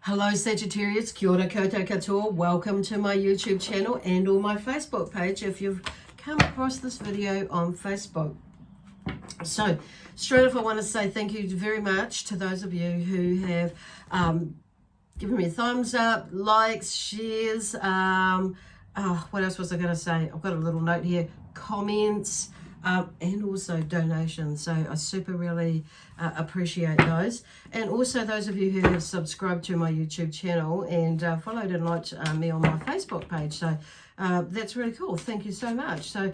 Hello Sagittarius, kia ora koutou katoa. Welcome to my YouTube channel and or my Facebook page if you've come across this video on Facebook. So straight off I want to say thank you very much to those of you who have given me a thumbs up, likes, shares, what else was I going to say? I've got a little note here, comments, and also donations. So I super really appreciate those. And also those of you who have subscribed to my YouTube channel and followed and liked me on my Facebook page. So that's really cool. Thank you so much. So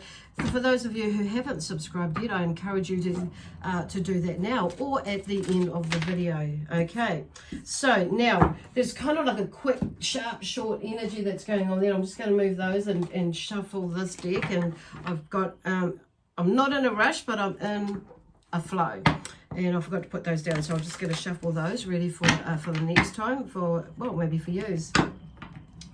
for those of you who haven't subscribed yet, I encourage you to do that now or at the end of the video. Okay, so now there's kind of like a quick, sharp, short energy that's going on there. I'm just going to move those and shuffle this deck. And I've got... I'm not in a rush, but I'm in a flow. And I forgot to put those down, so I'm just going to shuffle those ready for the next time, for, well, maybe for use.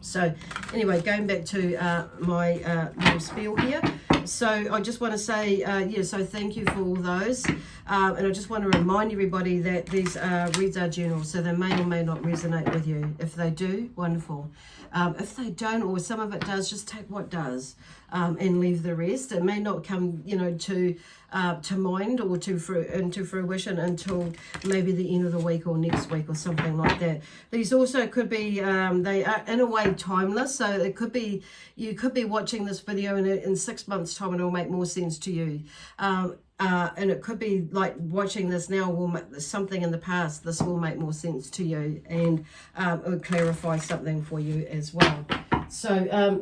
So anyway, going back to my little spiel here. So I just want to say, so thank you for all those. And I just want to remind everybody that these reads are general, so they may or may not resonate with you. If they do, wonderful. If they don't, or some of it does, just take what does and leave the rest. It may not come, to mind or into fruition until maybe the end of the week or next week or something like that. These also could be, they are in a way timeless. So it could be, you could be watching this video and in 6 months time it will make more sense to you. And it could be like watching this now will make something in the past. This will make more sense to you and it will clarify something for you as well. So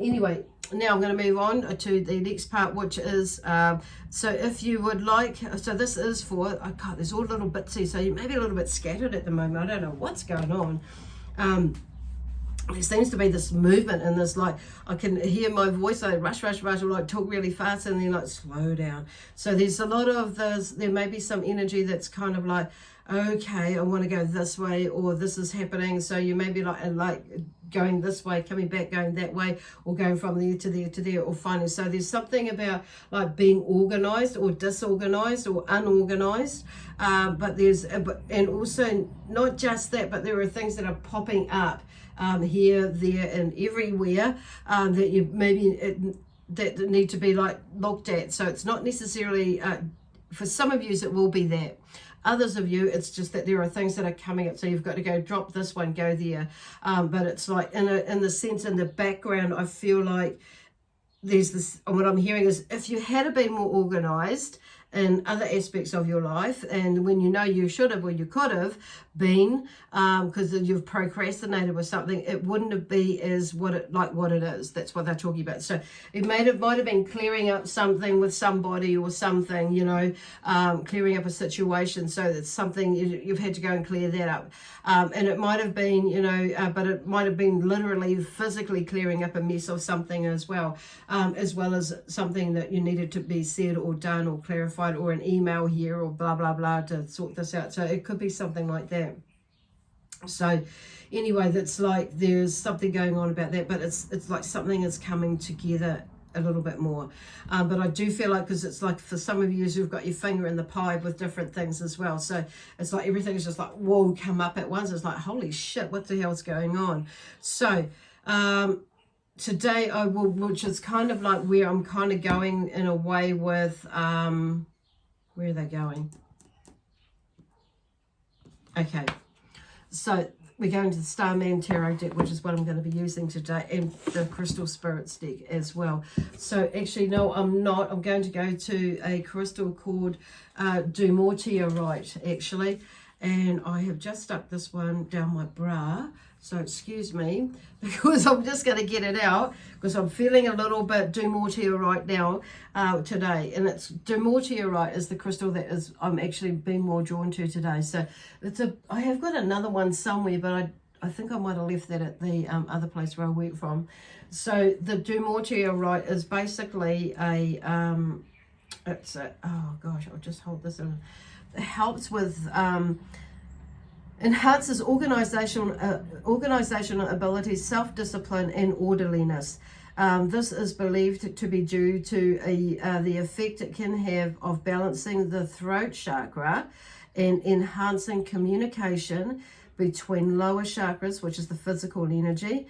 anyway, now I'm going to move on to the next part, which is, so if you would like, so this is for, oh God, there's all little bitsy, so you may be a little bit scattered at the moment. I don't know what's going on. There seems to be this movement and this, like, I can hear my voice, like rush, or like talk really fast and then like slow down. So there's a lot of this, there may be some energy that's kind of like, okay, I want to go this way, or this is happening. So you may be like going this way, coming back, going that way, or going from there to there to there, or finding. So there's something about like being organized or disorganized or unorganized. But there's, and also not just that, but there are things that are popping up here, there, and everywhere that you maybe that need to be like looked at. So it's not necessarily for some of you it will be that. Others of you, it's just that there are things that are coming up, so you've got to go drop this one, go there. But it's like in the sense, in the background, I feel like there's this, what I'm hearing is, if you had been more organized in other aspects of your life, and when you know you should have or you could have been, because you've procrastinated with something, it wouldn't have been as what it is. That's what they're talking about. So it might have been clearing up something with somebody or something, clearing up a situation. So it's something you've had to go and clear that up. And it might have been, but it might have been literally physically clearing up a mess of something as well as something that you needed to be said or done or clarified, or an email here or blah blah blah to sort this out. So it could be something like that. So anyway, that's like there's something going on about that, but it's like something is coming together a little bit more. But I do feel like, because it's like for some of you who've got your finger in the pie with different things as well. So it's like everything's just like, whoa, come up at once. It's like, holy shit, what the hell's going on? So today I will, which is kind of like where I'm kind of going in a way with, where are they going? Okay, so we're going to the Starman Tarot deck, which is what I'm going to be using today, and the Crystal Spirits deck as well. So actually, no, I'm not. I'm going to go to a crystal called Dumortierite, actually. And I have just stuck this one down my bra. So excuse me, because I'm just going to get it out, because I'm feeling a little bit Dumortierite now today. And it's Dumortierite is the crystal that is I'm actually being more drawn to today. So I have got another one somewhere, but I think I might have left that at the other place where I work from. So the Dumortierite is basically oh gosh, I'll just hold this in. It helps with enhances organizational abilities, self-discipline, and orderliness. This is believed to be due to the effect it can have of balancing the throat chakra and enhancing communication, between lower chakras, which is the physical energy.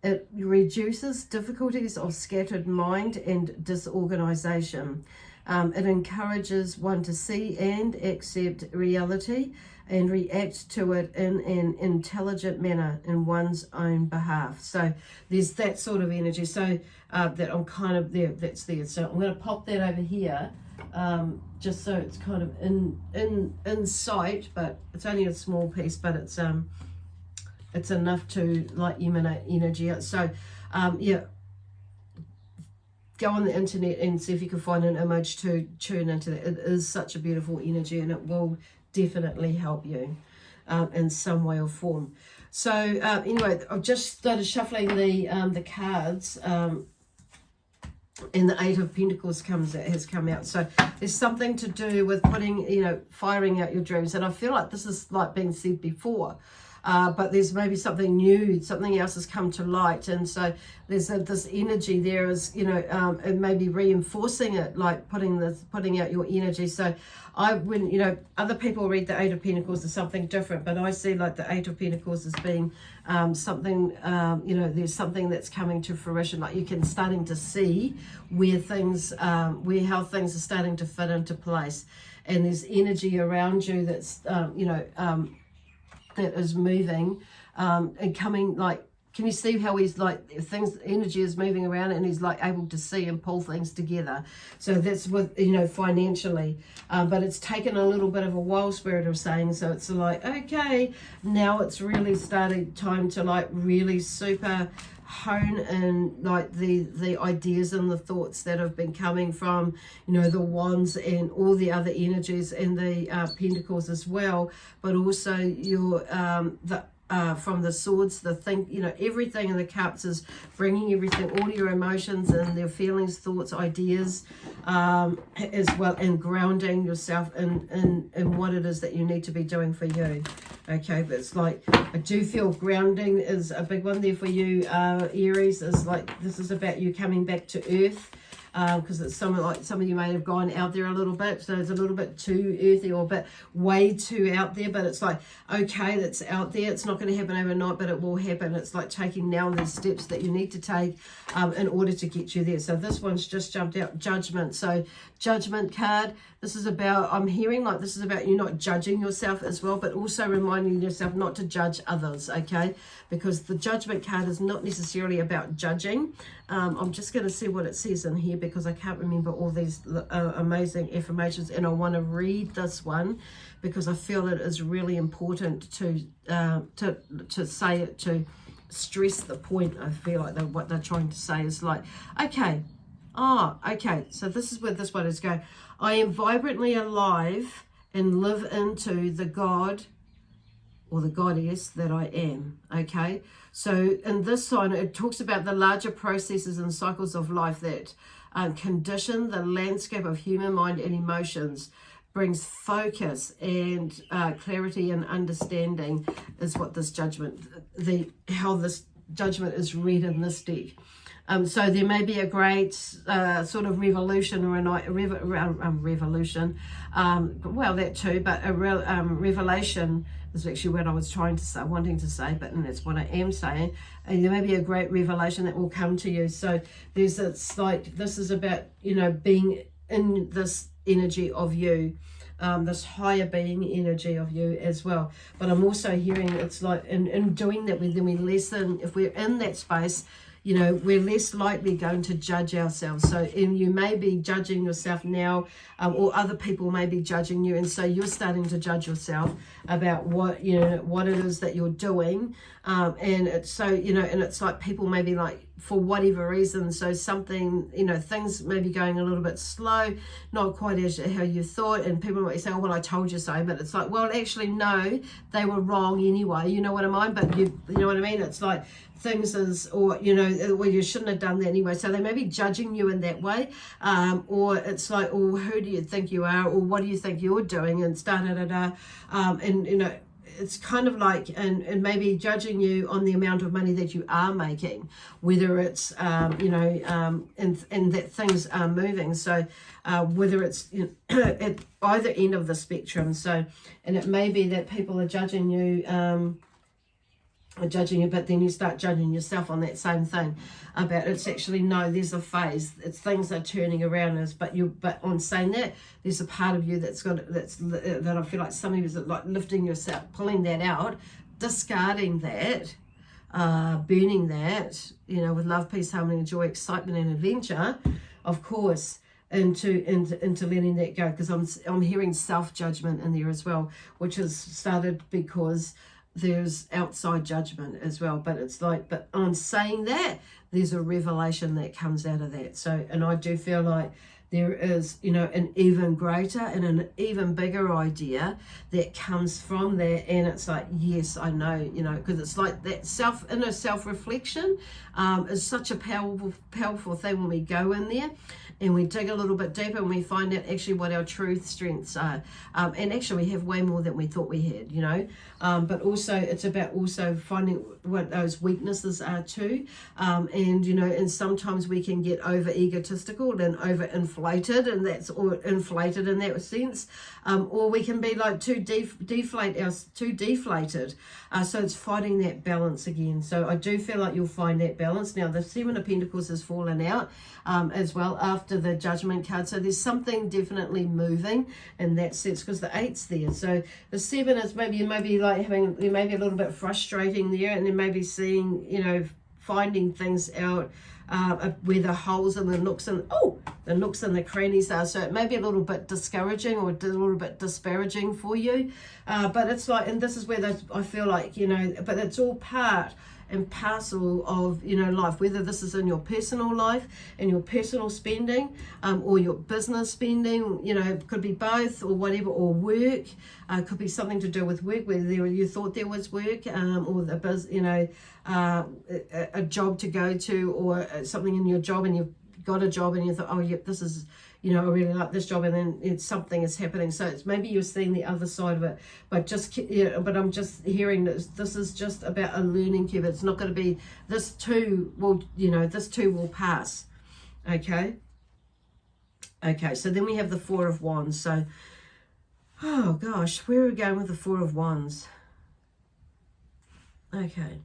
It reduces difficulties of scattered mind and disorganization. It encourages one to see and accept reality and react to it in an intelligent manner in one's own behalf. So there's that sort of energy. So that I'm kind of there, that's there. So I'm going to pop that over here, just so it's kind of in sight, but it's only a small piece, but it's enough to like emanate energy. So yeah, go on the internet and see if you can find an image to tune into that. It is such a beautiful energy, and it will definitely help you in some way or form. So anyway, I've just started shuffling the cards, and the Eight of Pentacles has come out. So there's something to do with putting, firing out your dreams. And I feel like this is like being said before. But there's maybe something new, something else has come to light, and so there's this energy there is, and maybe reinforcing it, like putting out your energy. So when other people read the Eight of Pentacles as something different, but I see like the Eight of Pentacles as being something, there's something that's coming to fruition. Like you can starting to see where how things are starting to fit into place, and there's energy around you that's that is moving and coming, like, can you see how he's like energy is moving around, and he's like able to see and pull things together. So that's with financially, but it's taken a little bit of a while, Spirit of saying. So it's like, okay, now it's really time to like really super hone in like the ideas and the thoughts that have been coming from the wands and all the other energies and the pentacles as well, but also your from the swords, everything in the cups is bringing everything, all your emotions and their feelings, thoughts, ideas, as well, and grounding yourself in what it is that you need to be doing for you. Okay, but it's like, I do feel grounding is a big one there for you, Aries. Is like, this is about you coming back to earth. Because it's some of you may have gone out there a little bit, so it's a little bit too earthy or a bit way too out there, but it's like, okay, that's out there, it's not going to happen overnight, but it will happen. It's like taking now the steps that you need to take in order to get you there. So this one's just jumped out, Judgment. So Judgment card, this is about, I'm hearing like this is about you not judging yourself as well, but also reminding yourself not to judge others, okay? Because the Judgment card is not necessarily about judging. I'm just going to see what it says in here, because I can't remember all these amazing affirmations, and I want to read this one because I feel it is really important to say it, to stress the point. I feel like what they're trying to say is like, okay, so this is where this one is going. I am vibrantly alive and live into the God or the goddess that I am. Okay, so in this sign it talks about the larger processes and cycles of life that condition the landscape of human mind and emotions, brings focus and clarity and understanding, is what this judgment, how this judgment is read in this deck. So there may be a great sort of revolution or revolution, well, that too, but a revelation is actually what I was wanting to say, but that's what I am saying. And there may be a great revelation that will come to you. So it's like, this is about, being in this energy of you, this higher being energy of you as well. But I'm also hearing it's like, in doing that, then we lessen, if we're in that space, we're less likely going to judge ourselves. So, and you may be judging yourself now, or other people may be judging you, and so you're starting to judge yourself about what it is that you're doing, and it's so and it's like people may be like, for whatever reason, so something, things may be going a little bit slow, not quite as how you thought, and people might say, oh, well, I told you so, but it's like, well, actually, no, they were wrong anyway, you know what I mean? But you know what I mean? It's like things is, or, well, you shouldn't have done that anyway. So they may be judging you in that way, or it's like, oh, who do you think you are, or what do you think you're doing, and and it's kind of like, and maybe judging you on the amount of money that you are making, whether it's, you know, and that things are moving. So whether it's, you know, at either end of the spectrum. So, and it may be that people are judging you, but then you start judging yourself on that same thing about it's actually, no, there's a phase, it's things are turning around us, but on saying that, there's a part of you that I feel like some of you is like lifting yourself, pulling that out, discarding that, burning that, you know, with love, peace, harmony, joy, excitement and adventure, of course, into letting that go, because I'm hearing self-judgment in there as well, which has started because there's outside judgment as well. But it's like, but on saying that, there's a revelation that comes out of that. So, and I do feel like there is, you know, an even greater and an even bigger idea that comes from that. And it's like, yes, I know, you know, because it's like that inner self-reflection is such a powerful thing when we go in there and we dig a little bit deeper and we find out actually what our true strengths are. And actually we have way more than we thought we had, you know. But also it's about also finding what those weaknesses are too. And, you know, and sometimes we can get over egotistical and over inflated, and that's all inflated in that sense. Or we can be like too deflated. So it's finding that balance again. So I do feel like you'll find that balance. Now the Seven of Pentacles has fallen out as well after the Judgment card. So there's something definitely moving in that sense because the Eight's there. So the Seven is maybe like having, you may be a little bit frustrating there, and then maybe seeing, you know, finding things out where the holes and the nooks and the crannies are. So it may be a little bit discouraging or a little bit disparaging for you, but it's like, and this is where I feel like, you know, but it's all part and parcel of, you know, life, whether this is in your personal life and your personal spending or your business spending, you know, it could be both or whatever, or work, could be something to do with work, whether you thought there was work or the you know, a job to go to, or something in your job and you've got a job and you thought, oh yep, this is, you know, I really like this job, and then something is happening. So it's maybe you're seeing the other side of it, but just, yeah, but I'm just hearing this is just about a learning curve. It's not going to be, this too will, you know, this too will pass. Okay. So then we have the Four of Wands. So, oh gosh, where are we going with the Four of Wands? Okay.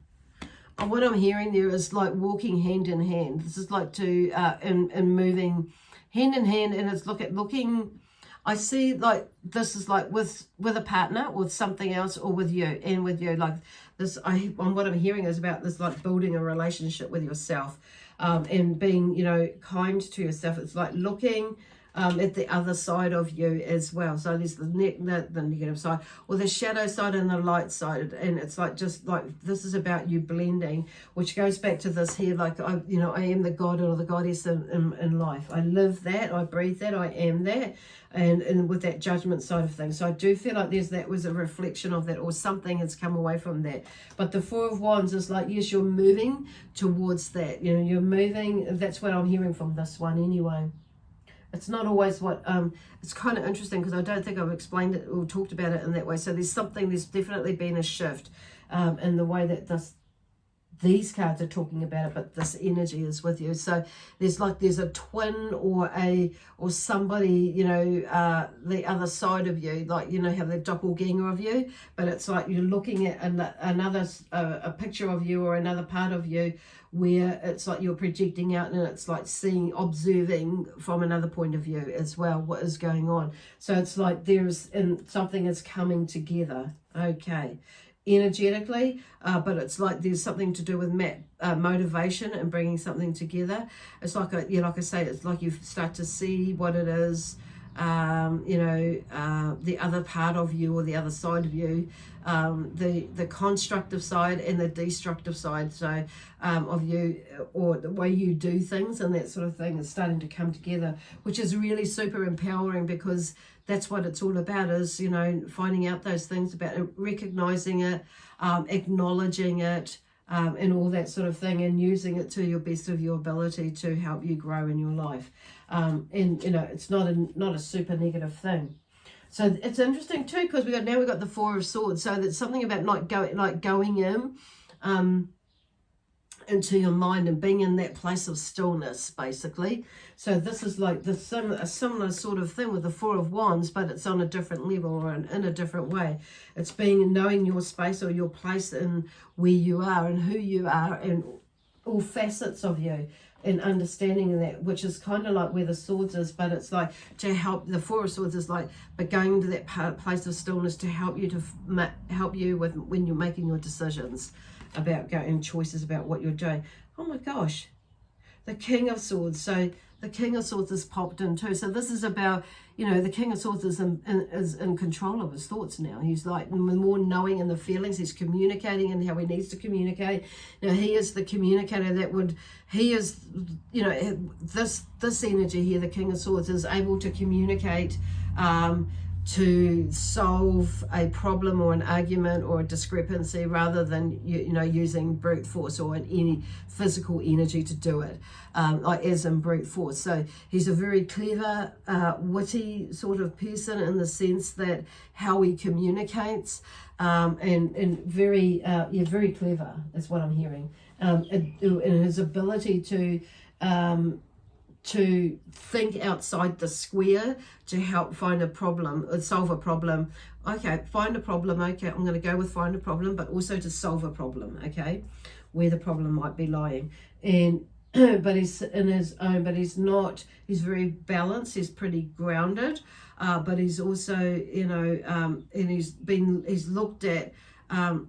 And what I'm hearing there is like walking hand in hand. This is like to and moving hand in hand, and it's looking, I see like this is like with a partner, with something else, or with you, and with you, like this, what I'm hearing is about this, like building a relationship with yourself, and being, you know, kind to yourself. It's like looking at the other side of you as well. So there's the negative side, or the shadow side and the light side, and it's like, just like, this is about you blending, which goes back to this here, like, I am the god or the goddess in life. I live that, I breathe that, I am that, and with that Judgment side of things. So I do feel like that was a reflection of that, or something has come away from that. But the Four of Wands is like, yes, you're moving towards that, you know, you're moving. That's what I'm hearing from this one anyway. It's not always what, it's kind of interesting because I don't think I've explained it or talked about it in that way. So there's definitely been a shift in the way that these cards are talking about it, but this energy is with you. So there's a twin or somebody, you know, the other side of you, like, you know, have the doppelganger of you, but it's like you're looking at another a picture of you or another part of you, where it's like you're projecting out, and it's like observing from another point of view as well what is going on. So it's like something is coming together, okay, energetically, but it's like there's something to do with motivation and bringing something together. It's like like I say, it's like you start to see what it is, you know, the other part of you or the other side of you, the constructive side and the destructive side, so of you, or the way you do things and that sort of thing is starting to come together, which is really super empowering, because that's what it's all about, is, you know, finding out those things, about it, recognizing it, acknowledging it, and all that sort of thing, and using it to your best of your ability to help you grow in your life. And, you know, it's not a super negative thing. So it's interesting too, because we've got the Four of Swords. So that's something about not going in into your mind and being in that place of stillness, basically. So this is like a similar sort of thing with the Four of Wands, but it's on a different level or in a different way. It's knowing your space or your place in where you are and who you are and all facets of you, and understanding that, which is kind of like where the Swords is, but it's like to help. The Four of Swords is like, but going into that place of stillness to help you with when you're making your decisions about going, choices about what you're doing. Oh my gosh, the King of Swords. So the King of Swords has popped in too. So this is about, the King of Swords is in control of his thoughts now. He's like more knowing in the feelings. He's communicating and how he needs to communicate. Now he is the communicator this energy here, the King of Swords, is able to communicate to solve a problem or an argument or a discrepancy, rather than using brute force or any physical energy to do it, like as in brute force. So he's a very clever, witty sort of person in the sense that how he communicates, and very very clever is what I'm hearing, in his ability to think outside the square to help find a problem, or solve a problem. Okay, find a problem. Okay, I'm going to go with find a problem, but also to solve a problem. Okay, where the problem might be lying, and but he's in his own. But he's not. He's very balanced. He's pretty grounded, but he's also, and he's looked at.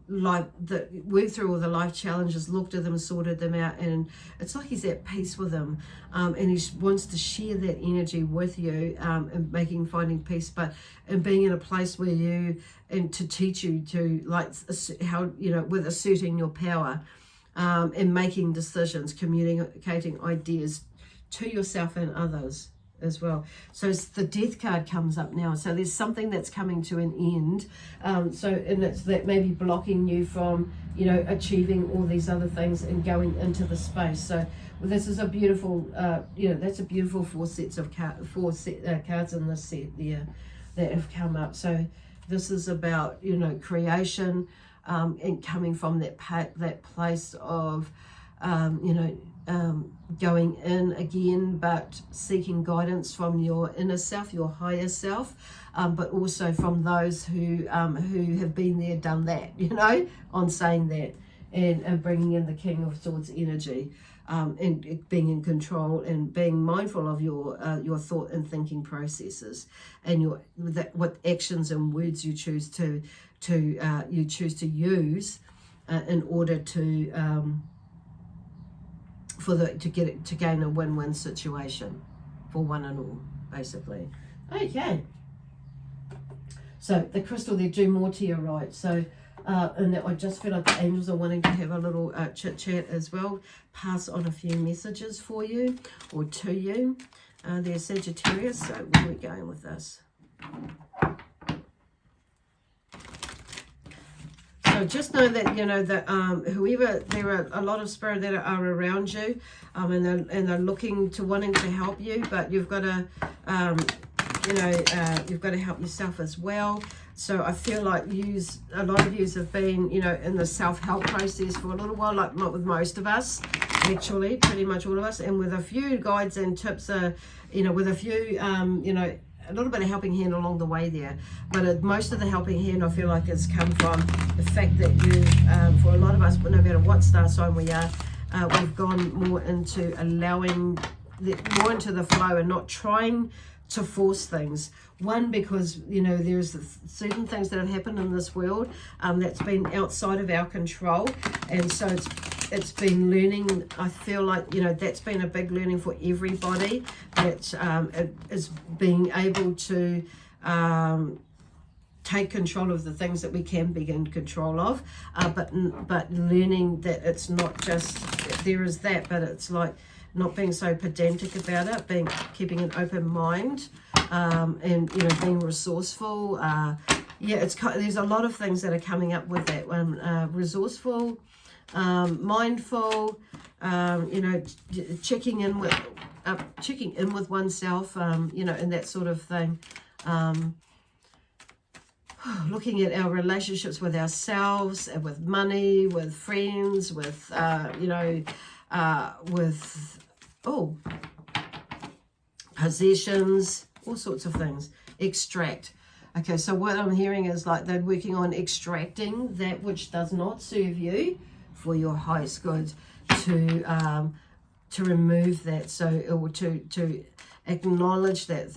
Worked through all the life challenges, looked at them, sorted them out, and it's like he's at peace with them, and he wants to share that energy with you, and finding peace, but and being in a place where and to teach you to how with asserting your power, and making decisions, communicating ideas to yourself and others as well. So the Death card comes up now. So there's something that's coming to an end. And it's that maybe blocking you from, achieving all these other things and going into the space. So this is a beautiful, that's a beautiful four cards in this set there that have come up. So this is about, creation, and coming from that place of, going in again, but seeking guidance from your inner self, your higher self, but also from those who have been there, done that, on saying that, and bringing in the King of Swords energy, and being in control and being mindful of your thought and thinking processes, and what actions and words you choose to use in order to gain a win-win situation for one and all, basically. Okay. So the crystal, they do more to your right. So and I just feel like the angels are wanting to have a little chit chat as well, pass on a few messages for you or to you. They're Sagittarius. So where are we going with this? So just know that, that whoever, there are a lot of spirit that are around you, and they're looking to wanting to help you, but you've got to, you've got to help yourself as well. So I feel like a lot of yous have been, in the self-help process for a little while, like not with most of us, actually, pretty much all of us, and with a few guides and tips, with a few, a little bit of helping hand along the way there, but most of the helping hand I feel like has come from the fact that for a lot of us, no matter what star sign we are, we've gone more into allowing more into the flow and not trying to force things. One, because there's certain things that have happened in this world that's been outside of our control, and so it's been learning. I feel like that's been a big learning for everybody, that it is being able to take control of the things that we can be in control of, but learning that it's not just there is that, but it's like not being so pedantic about it, keeping an open mind, and being resourceful. There's a lot of things that are coming up with that one. Resourceful, mindful, checking in with oneself, and that sort of thing. looking at our relationships with ourselves, with money, with friends, with, possessions, all sorts of things. Extract. Okay, so what I'm hearing is like they're working on extracting that which does not serve you for your highest good, to remove that, or to acknowledge that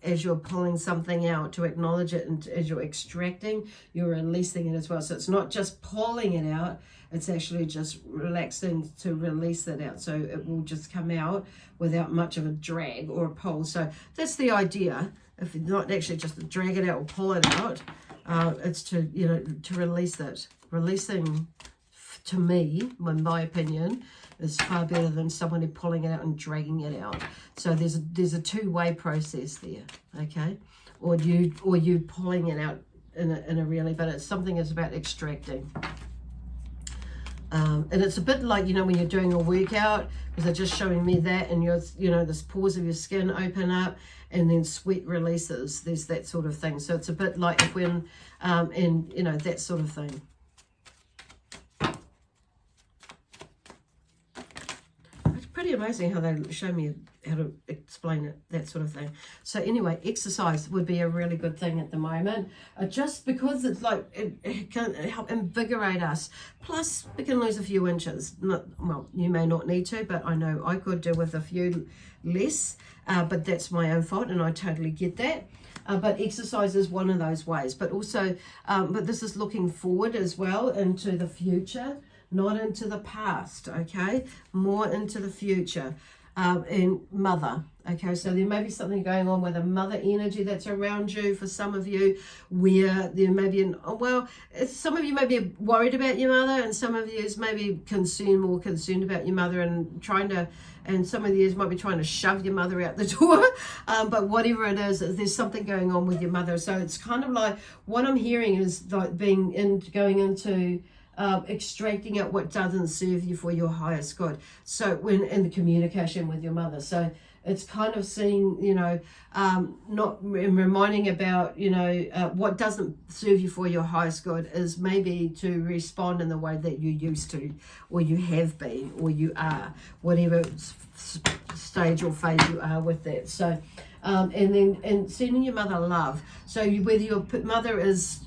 as you're pulling something out, to acknowledge it, and as you're extracting, you're releasing it as well. So it's not just pulling it out, it's actually just relaxing to release it out, so it will just come out without much of a drag or a pull. So that's the idea. If it's not actually just to drag it out or pull it out, it's to to release it. Releasing, to me, in my opinion, is far better than someone pulling it out and dragging it out. So there's a two-way process there, okay? Or you pulling it out in a really, but it's something that's about extracting. And it's a bit like, when you're doing a workout, because they're just showing me that, and this pores of your skin open up, and then sweat releases. There's that sort of thing. So it's a bit like when, that sort of thing. It's pretty amazing how they show me how to explain it, that sort of thing. So anyway, exercise would be a really good thing at the moment, just because it's like it can help invigorate us. Plus we can lose a few inches. Well, you may not need to, but I know I could do with a few less, but that's my own fault, and I totally get that. But exercise is one of those ways, but also but this is looking forward as well into the future, not into the past, okay? More into the future. And mother, okay, so there may be something going on with a mother energy that's around you for some of you, where there may be some of you may be worried about your mother, and some of you is maybe more concerned about your mother, and some of you might be trying to shove your mother out the door. But whatever it is, there's something going on with your mother. So it's kind of like, what I'm hearing is like going into extracting out what doesn't serve you for your highest good. So when in the communication with your mother, so it's kind of seeing, not reminding about, what doesn't serve you for your highest good is maybe to respond in the way that you used to, or you have been, or you are, whatever stage or phase you are with that. So and sending your mother love. So whether your mother is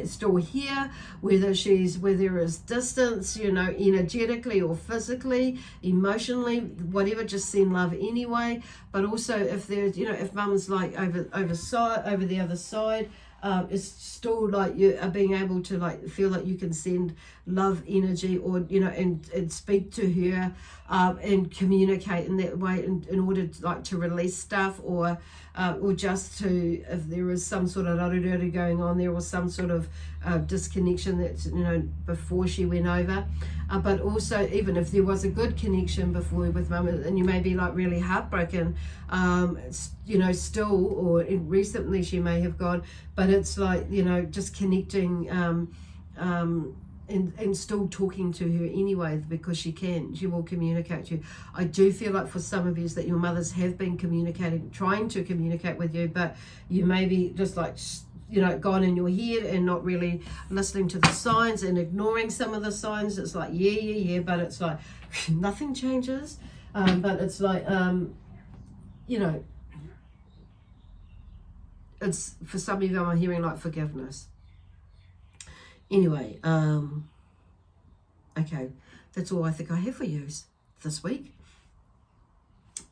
still here, whether there is distance, energetically or physically, emotionally, whatever, just send love anyway. But also if there's, if mum's like over the other side, it's still like you are being able to like feel like you can send love energy, or and speak to her and communicate in that way in order to release stuff, or just to, if there is some sort of rarururu going on there, or some sort of disconnection that's before she went over, but also even if there was a good connection before with mum, and you may be like really heartbroken, still, or recently she may have gone, but it's like just connecting and still talking to her anyway, because she will communicate to you. I do feel like for some of you that your mothers have been trying to communicate with you, but you may be just like gone in your head and not really listening to the signs and ignoring some of the signs. It's like yeah, but it's like nothing changes. But it's like it's, for some of you, I'm hearing like forgiveness. Anyway, okay, that's all I think I have for you this week.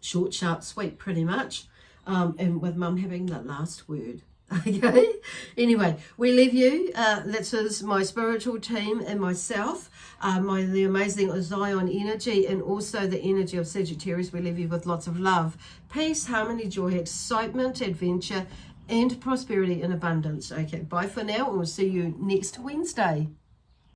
Short, sharp, sweet, pretty much, and with mum having the last word. Okay, anyway, we leave you. This is my spiritual team and myself, the amazing Zion energy, and also the energy of Sagittarius. We leave you with lots of love, peace, harmony, joy, excitement, adventure, and prosperity and abundance. Okay, bye for now, and we'll see you next Wednesday.